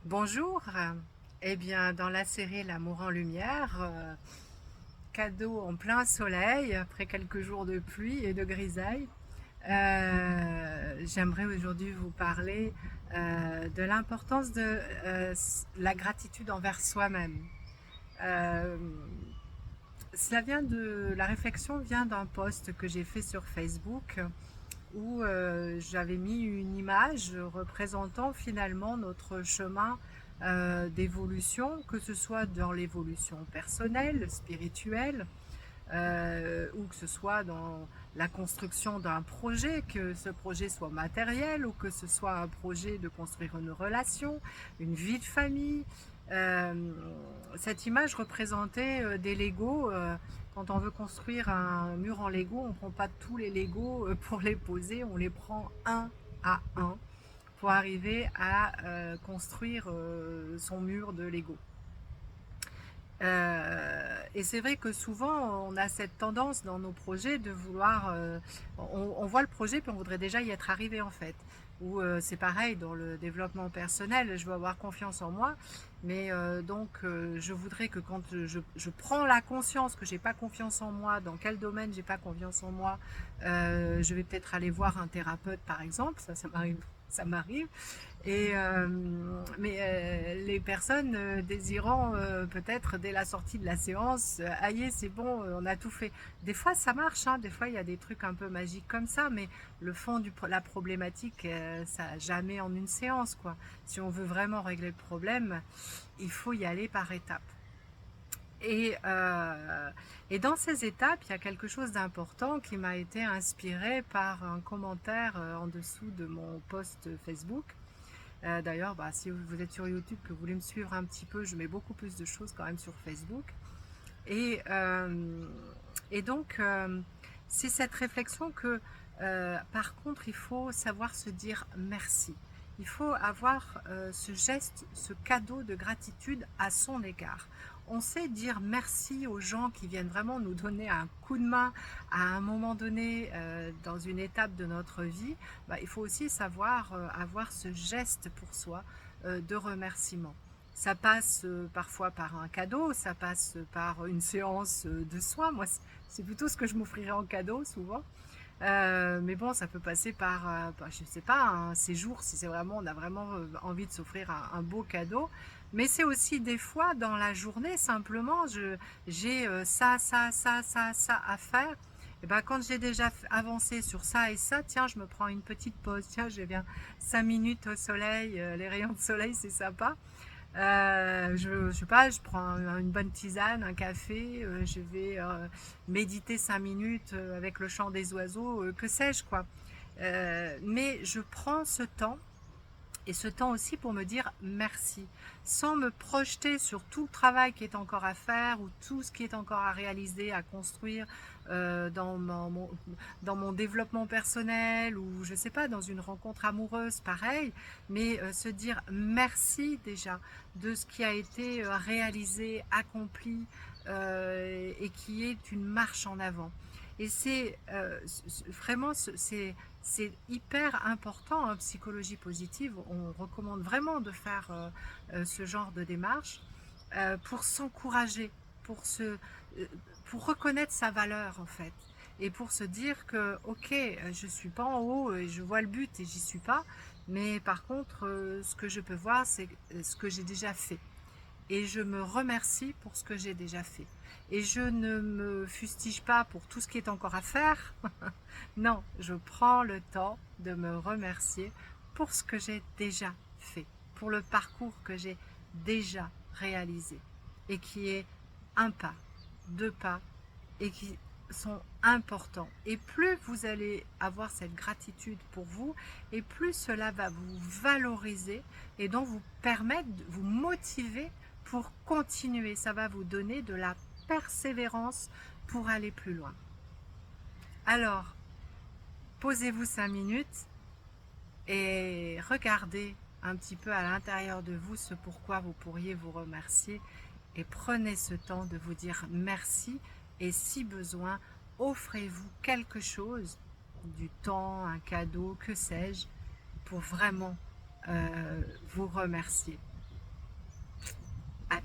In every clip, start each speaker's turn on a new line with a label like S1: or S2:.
S1: Bonjour, eh bien dans la série L'amour en lumière, cadeau en plein soleil après quelques jours de pluie et de grisaille, j'aimerais aujourd'hui vous parler de l'importance de la gratitude envers soi-même. Euh, la réflexion vient d'un post que j'ai fait sur Facebook où j'avais mis une image représentant finalement notre chemin d'évolution, que ce soit dans l'évolution personnelle, spirituelle, ou que ce soit dans la construction d'un projet, que ce projet soit matériel ou que ce soit un projet de construire une relation, une vie de famille. Euh, Cette image représentait des Legos. Quand on veut construire un mur en Lego, on ne prend pas tous les Legos pour les poser, on les prend un à un pour arriver à construire son mur de Lego. Et c'est vrai que souvent, on a cette tendance dans nos projets de vouloir... on voit le projet, puis on voudrait déjà y être arrivé en fait. Ou c'est pareil dans le développement personnel, je veux avoir confiance en moi, mais je voudrais que quand je prends la conscience que j'ai pas confiance en moi, dans quel domaine j'ai pas confiance en moi, je vais peut-être aller voir un thérapeute par exemple, ça m'arrive, ça m'arrive. Les personnes désirant peut-être dès la sortie de la séance, aïe, c'est bon, on a tout fait. Des fois ça marche, hein, des fois il y a des trucs un peu magiques comme ça, mais le fond de la problématique, ça jamais en une séance, quoi. Si on veut vraiment régler le problème, il faut y aller par étapes. Et, euh, et dans ces étapes, il y a quelque chose d'important qui m'a été inspiré par un commentaire en dessous de mon post Facebook. D'ailleurs, bah, si vous êtes sur YouTube, que vous voulez me suivre un petit peu, je mets beaucoup plus de choses quand même sur Facebook. Et, euh, et donc, c'est cette réflexion que, par contre, il faut savoir se dire merci. Il faut avoir ce geste, ce cadeau de gratitude à son égard. On sait dire merci aux gens qui viennent vraiment nous donner un coup de main à un moment donné dans une étape de notre vie. Bah, il faut aussi savoir avoir ce geste pour soi de remerciement. Ça passe parfois par un cadeau, ça passe par une séance de soins. Moi, c'est plutôt ce que je m'offrirais en cadeau souvent. Mais bon, ça peut passer par, je sais pas, un séjour si c'est vraiment, on a vraiment envie de s'offrir un beau cadeau. Mais c'est aussi des fois dans la journée, simplement, j'ai ça à faire. Et ben, quand j'ai déjà avancé sur ça et ça, tiens, je me prends une petite pause. Tiens, j'ai bien 5 minutes au soleil, les rayons de soleil, c'est sympa. Je sais pas, je prends une bonne tisane, un café, je vais méditer 5 minutes avec le chant des oiseaux, que sais-je quoi. Mais je prends ce temps et ce temps aussi pour me dire merci, sans me projeter sur tout le travail qui est encore à faire ou tout ce qui est encore à réaliser, à construire dans mon développement personnel ou je sais pas, dans une rencontre amoureuse, pareil, mais se dire merci déjà de ce qui a été réalisé, accompli et qui est une marche en avant. Et c'est vraiment, c'est hyper important en psychologie positive. On recommande vraiment de faire ce genre de démarche pour s'encourager, pour, se, pour reconnaître sa valeur en fait. Et pour se dire que, ok, je suis pas en haut et je vois le but et j'y suis pas, mais par contre, ce que je peux voir, c'est ce que j'ai déjà fait et je me remercie pour ce que j'ai déjà fait. Et je ne me fustige pas pour tout ce qui est encore à faire. Non, je prends le temps de me remercier pour ce que j'ai déjà fait, pour le parcours que j'ai déjà réalisé et qui est un pas, deux pas et qui sont importants. Et plus vous allez avoir cette gratitude pour vous, et plus cela va vous valoriser et donc vous permettre, vous motiver pour continuer. Ça va vous donner de la persévérance pour aller plus loin. Alors, posez-vous 5 minutes et regardez un petit peu à l'intérieur de vous ce pourquoi vous pourriez vous remercier et prenez ce temps de vous dire merci et si besoin, offrez-vous quelque chose, du temps, un cadeau, que sais-je, pour vraiment vous remercier.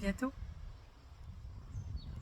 S1: bientôt.